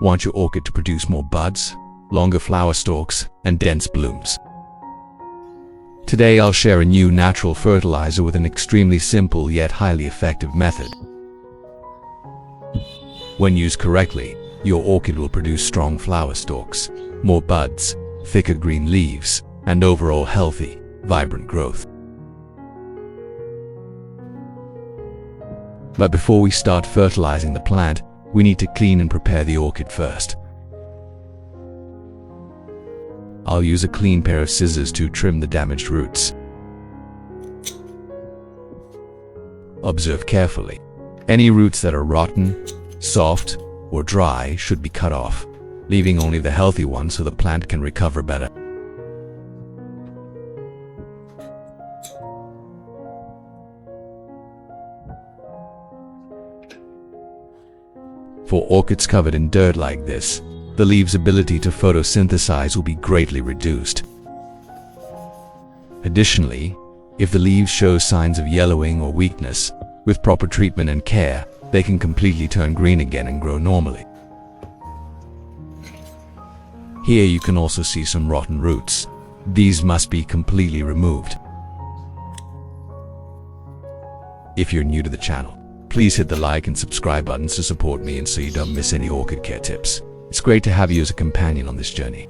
want your orchid to produce more buds, longer flower stalks, and dense blooms. Today I'll share a new natural fertilizer with an extremely simple yet highly effective method. When used correctly, your orchid will produce strong flower stalks, more buds, thicker green leaves, and overall healthy, vibrant growth. But before we start fertilizing the plant, we need to clean and prepare the orchid first. I'll use a clean pair of scissors to trim the damaged roots. Observe carefully. Any roots that are rotten, soft, or dry should be cut off, leaving only the healthy ones so the plant can recover better. For orchids covered in dirt like this, the leaves' ability to photosynthesize will be greatly reduced. Additionally, if the leaves show signs of yellowing or weakness, with proper treatment and care, they can completely turn green again and grow normally. Here you can also see some rotten roots. These must be completely removed. If you're new to the channel, please hit the like and subscribe buttons to support me and so you don't miss any orchid care tips. It's great to have you as a companion on this journey.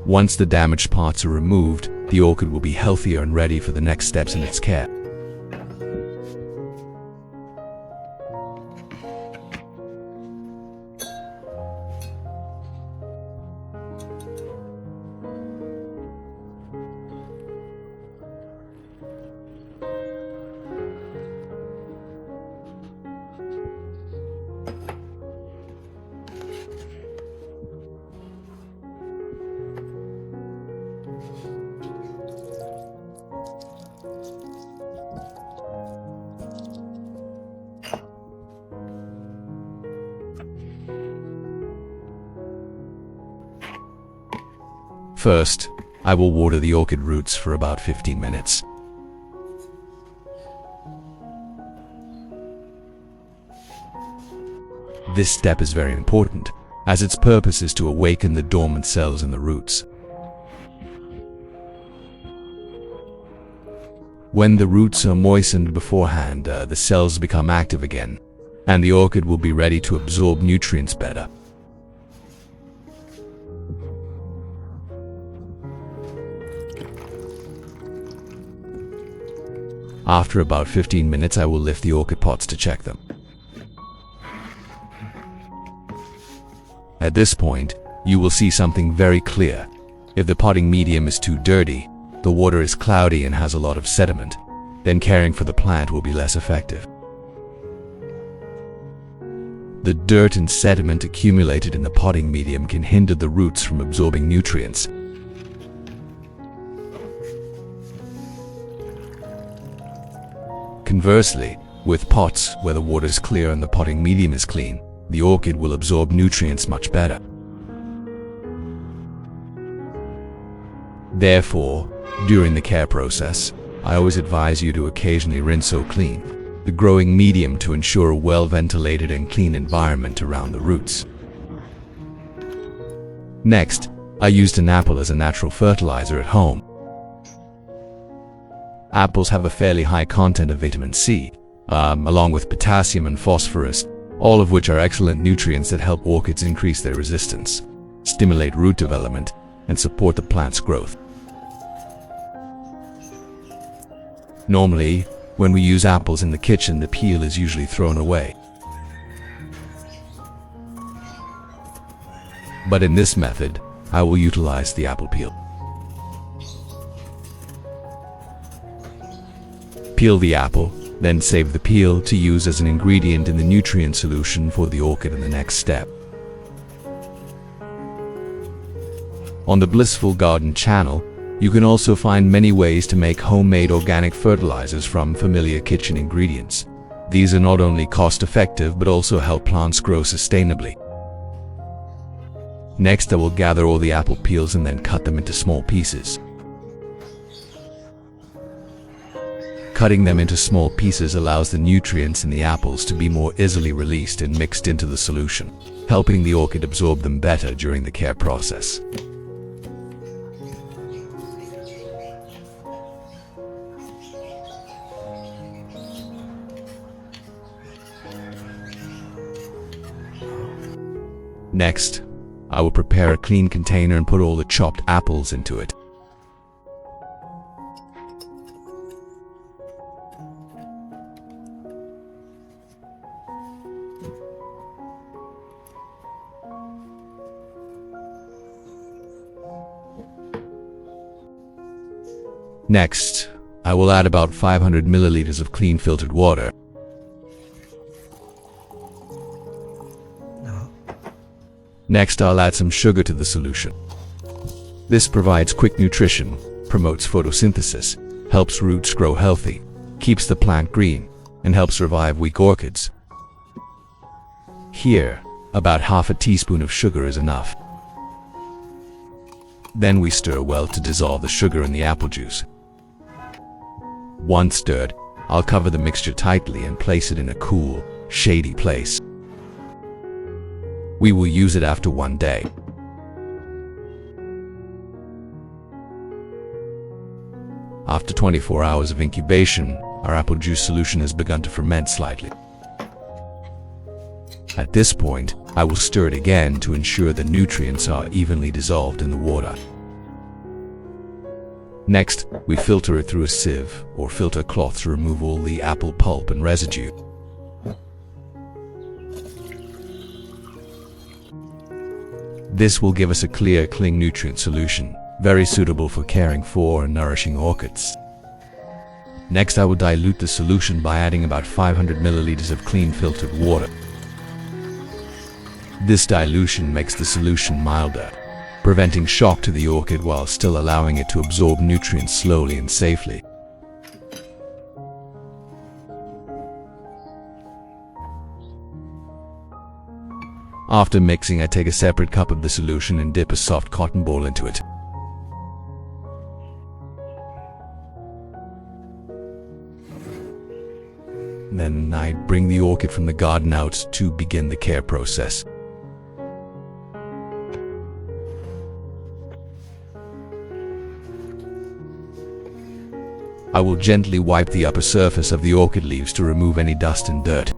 Once the damaged parts are removed, the orchid will be healthier and ready for the next steps in its care. First, I will water the orchid roots for about 15 minutes. This step is very important, as its purpose is to awaken the dormant cells in the roots. When the roots are moistened beforehand, the cells become active again, and the orchid will be ready to absorb nutrients better. After about 15 minutes, I will lift the orchid pots to check them. At this point, you will see something very clear. If the potting medium is too dirty, the water is cloudy and has a lot of sediment, then caring for the plant will be less effective. The dirt and sediment accumulated in the potting medium can hinder the roots from absorbing nutrients. Conversely, with pots where the water is clear and the potting medium is clean, the orchid will absorb nutrients much better. Therefore, during the care process, I always advise you to occasionally rinse or clean the growing medium to ensure a well-ventilated and clean environment around the roots. Next, I used an apple as a natural fertilizer at home. Apples have a fairly high content of vitamin C, along with potassium and phosphorus, all of which are excellent nutrients that help orchids increase their resistance, stimulate root development, and support the plant's growth. Normally, when we use apples in the kitchen, the peel is usually thrown away. But in this method, I will utilize the apple peel. Peel the apple, then save the peel to use as an ingredient in the nutrient solution for the orchid in the next step. On the Blissful Garden channel, you can also find many ways to make homemade organic fertilizers from familiar kitchen ingredients. These are not only cost-effective but also help plants grow sustainably. Next, I will gather all the apple peels and then cut them into small pieces. Cutting them into small pieces allows the nutrients in the apples to be more easily released and mixed into the solution, helping the orchid absorb them better during the care process. Next, I will prepare a clean container and put all the chopped apples into it. Next, I will add about 500 milliliters of clean filtered water. Next, I'll add some sugar to the solution. This provides quick nutrition, promotes photosynthesis, helps roots grow healthy, keeps the plant green, and helps revive weak orchids. Here, about half a teaspoon of sugar is enough. Then we stir well to dissolve the sugar in the apple juice. Once stirred, I'll cover the mixture tightly and place it in a cool, shady place. We will use it after 1 day. After 24 hours of incubation, our apple juice solution has begun to ferment slightly. At this point, I will stir it again to ensure the nutrients are evenly dissolved in the water. Next, we filter it through a sieve or filter cloth to remove all the apple pulp and residue. This will give us a clear, clean nutrient solution, very suitable for caring for and nourishing orchids. Next, I will dilute the solution by adding about 500 milliliters of clean filtered water. This dilution makes the solution milder, preventing shock to the orchid while still allowing it to absorb nutrients slowly and safely. After mixing, I take a separate cup of the solution and dip a soft cotton ball into it. Then I bring the orchid from the garden out to begin the care process. I will gently wipe the upper surface of the orchid leaves to remove any dust and dirt.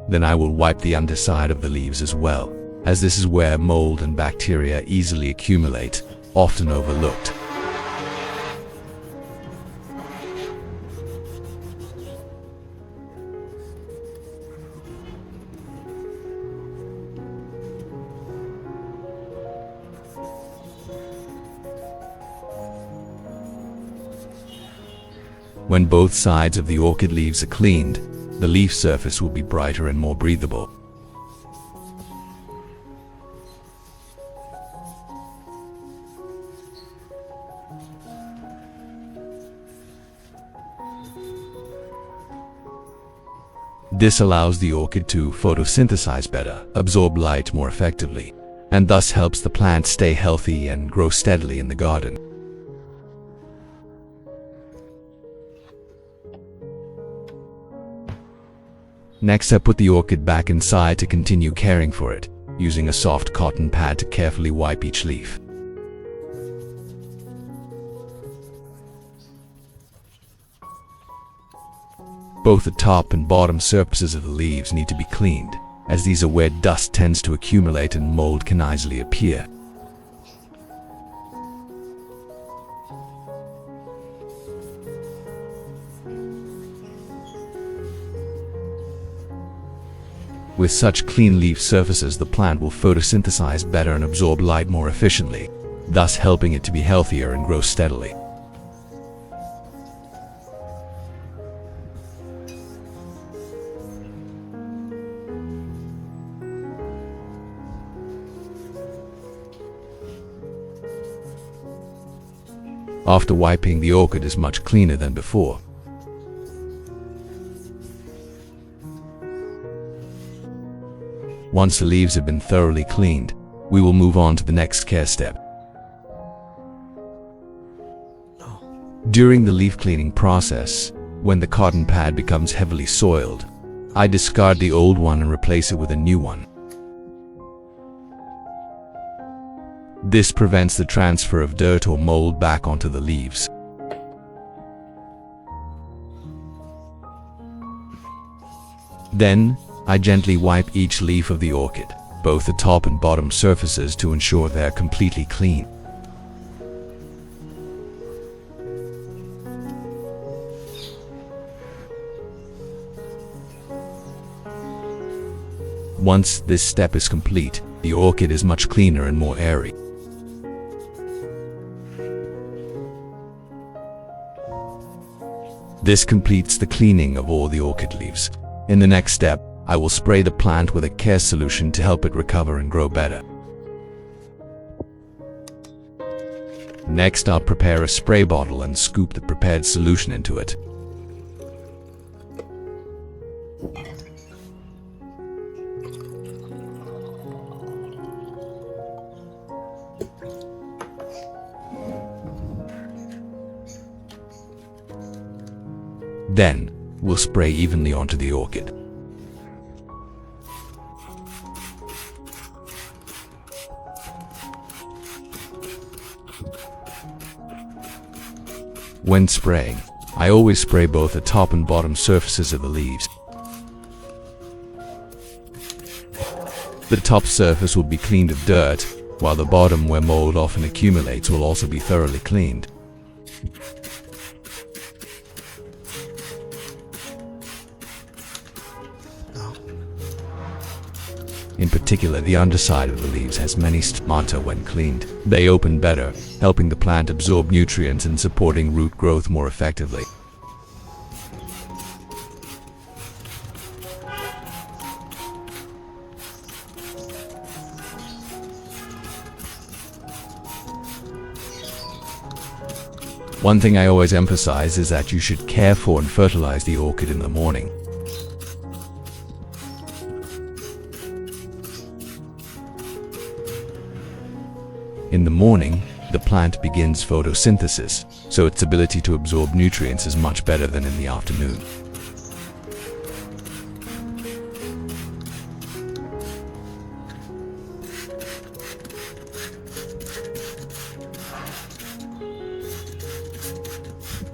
Then I will wipe the underside of the leaves as well, as this is where mold and bacteria easily accumulate, often overlooked. When both sides of the orchid leaves are cleaned, the leaf surface will be brighter and more breathable. This allows the orchid to photosynthesize better, absorb light more effectively, and thus helps the plant stay healthy and grow steadily in the garden. Next, I put the orchid back inside to continue caring for it, using a soft cotton pad to carefully wipe each leaf. Both the top and bottom surfaces of the leaves need to be cleaned, as these are where dust tends to accumulate and mold can easily appear. With such clean leaf surfaces, the plant will photosynthesize better and absorb light more efficiently, thus helping it to be healthier and grow steadily. After wiping, the orchid is much cleaner than before. Once the leaves have been thoroughly cleaned, we will move on to the next care step. During the leaf cleaning process, when the cotton pad becomes heavily soiled, I discard the old one and replace it with a new one. This prevents the transfer of dirt or mold back onto the leaves. Then, I gently wipe each leaf of the orchid, both the top and bottom surfaces, to ensure they are completely clean. Once this step is complete, the orchid is much cleaner and more airy. This completes the cleaning of all the orchid leaves. In the next step, I will spray the plant with a care solution to help it recover and grow better. Next, I'll prepare a spray bottle and scoop the prepared solution into it. Then, we'll spray evenly onto the orchid. When spraying, I always spray both the top and bottom surfaces of the leaves. The top surface will be cleaned of dirt, while the bottom, where mold often accumulates, will also be thoroughly cleaned. In particular, the underside of the leaves has many stigmata when cleaned. They open better, helping the plant absorb nutrients and supporting root growth more effectively. One thing I always emphasize is that you should care for and fertilize the orchid in the morning. In the morning, the plant begins photosynthesis, so its ability to absorb nutrients is much better than in the afternoon.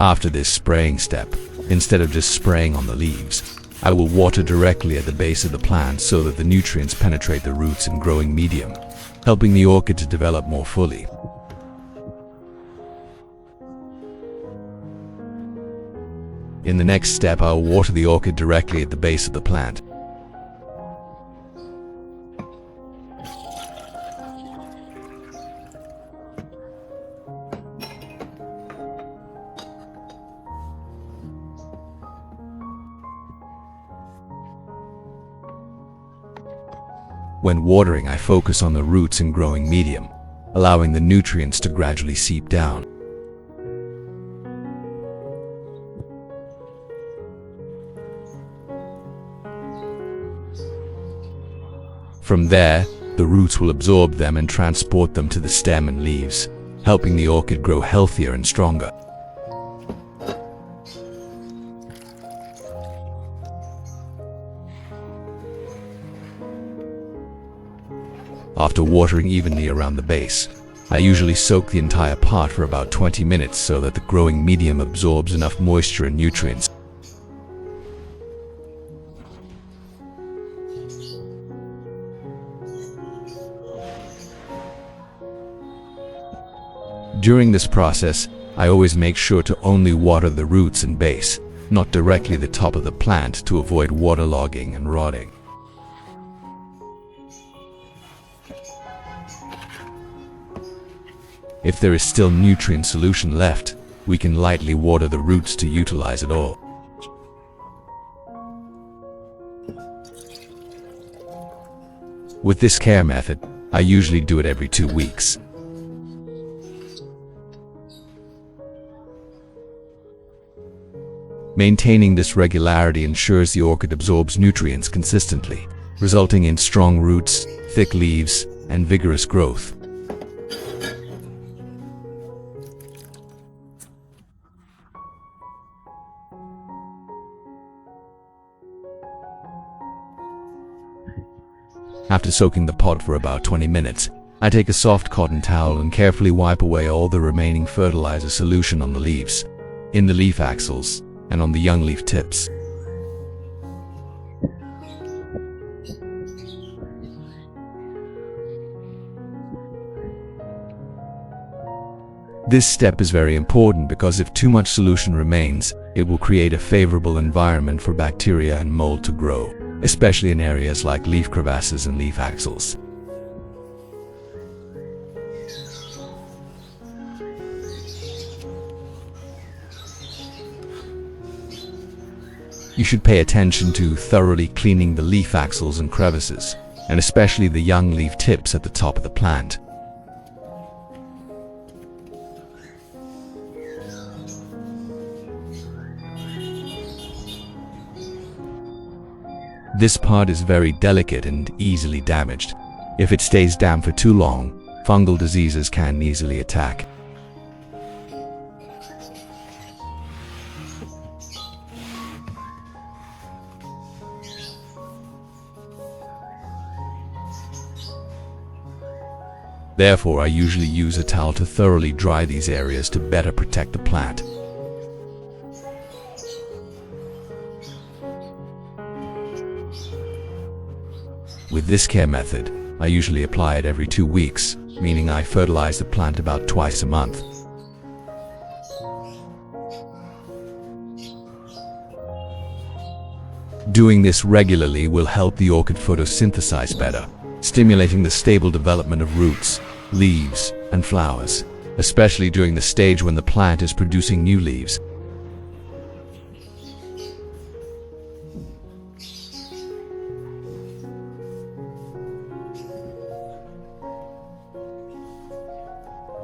After this spraying step, instead of just spraying on the leaves, I will water directly at the base of the plant so that the nutrients penetrate the roots and growing medium, helping the orchid to develop more fully. In the next step, I will water the orchid directly at the base of the plant. When watering, I focus on the roots and growing medium, allowing the nutrients to gradually seep down. From there, the roots will absorb them and transport them to the stem and leaves, helping the orchid grow healthier and stronger. After watering evenly around the base, I usually soak the entire pot for about 20 minutes so that the growing medium absorbs enough moisture and nutrients. During this process, I always make sure to only water the roots and base, not directly the top of the plant, to avoid waterlogging and rotting. If there is still nutrient solution left, we can lightly water the roots to utilize it all. With this care method, I usually do it every 2 weeks. Maintaining this regularity ensures the orchid absorbs nutrients consistently, resulting in strong roots, thick leaves, and vigorous growth. After soaking the pot for about 20 minutes, I take a soft cotton towel and carefully wipe away all the remaining fertilizer solution on the leaves, in the leaf axils, and on the young leaf tips. This step is very important because if too much solution remains, it will create a favorable environment for bacteria and mold to grow, especially in areas like leaf crevasses and leaf axils. You should pay attention to thoroughly cleaning the leaf axils and crevices, and especially the young leaf tips at the top of the plant. This part is very delicate and easily damaged. If it stays damp for too long, fungal diseases can easily attack. Therefore, I usually use a towel to thoroughly dry these areas to better protect the plant. With this care method, I usually apply it every 2 weeks, meaning I fertilize the plant about twice a month. Doing this regularly will help the orchid photosynthesize better, stimulating the stable development of roots, leaves, and flowers, especially during the stage when the plant is producing new leaves.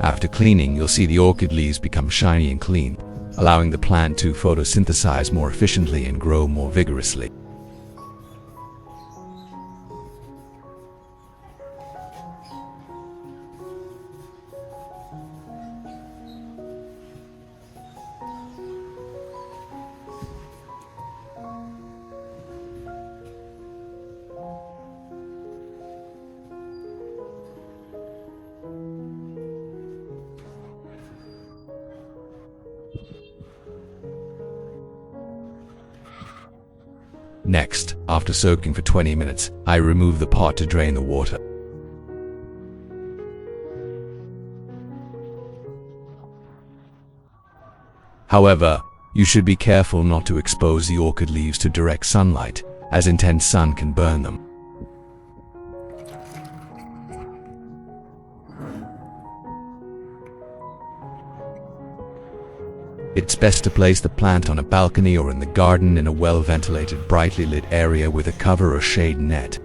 After cleaning, you'll see the orchid leaves become shiny and clean, allowing the plant to photosynthesize more efficiently and grow more vigorously. Next, after soaking for 20 minutes, I remove the pot to drain the water. However, you should be careful not to expose the orchid leaves to direct sunlight, as intense sun can burn them. It's best to place the plant on a balcony or in the garden in a well-ventilated, brightly lit area with a cover or shade net.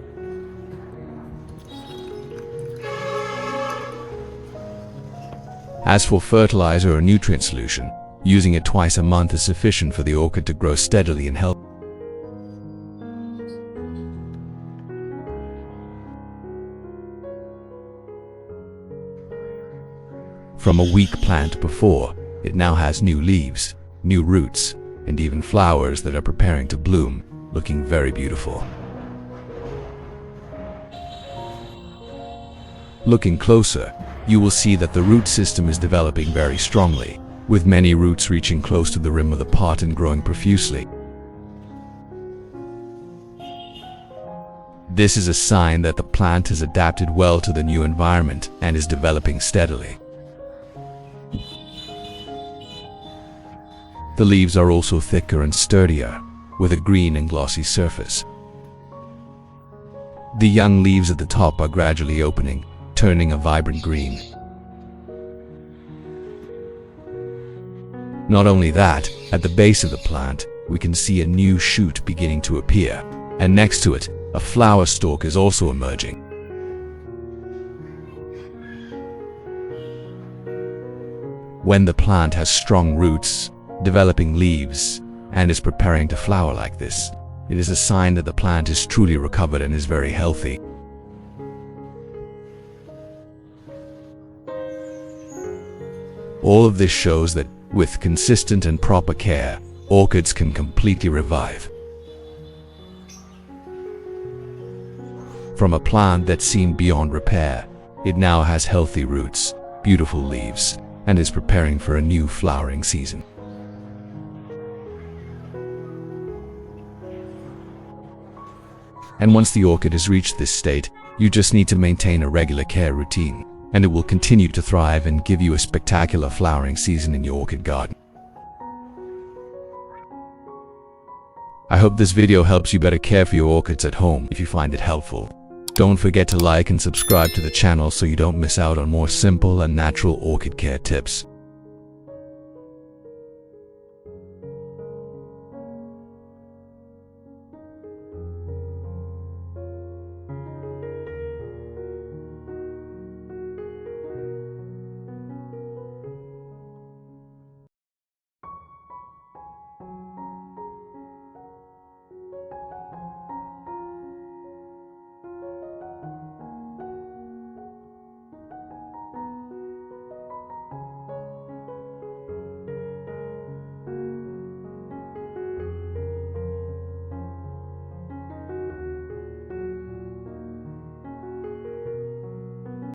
As for fertilizer or nutrient solution, using it twice a month is sufficient for the orchid to grow steadily and healthy. From a weak plant before, it now has new leaves, new roots, and even flowers that are preparing to bloom, looking very beautiful. Looking closer, you will see that the root system is developing very strongly, with many roots reaching close to the rim of the pot and growing profusely. This is a sign that the plant has adapted well to the new environment and is developing steadily. The leaves are also thicker and sturdier, with a green and glossy surface. The young leaves at the top are gradually opening, turning a vibrant green. Not only that, at the base of the plant, we can see a new shoot beginning to appear, and next to it, a flower stalk is also emerging. When the plant has strong roots, developing leaves, and is preparing to flower like this, it is a sign that the plant is truly recovered and is very healthy. All of this shows that, with consistent and proper care, orchids can completely revive. From a plant that seemed beyond repair, it now has healthy roots, beautiful leaves, and is preparing for a new flowering season. And once the orchid has reached this state, you just need to maintain a regular care routine, and it will continue to thrive and give you a spectacular flowering season in your orchid garden. I hope this video helps you better care for your orchids at home. If you find it helpful, don't forget to like and subscribe to the channel so you don't miss out on more simple and natural orchid care tips.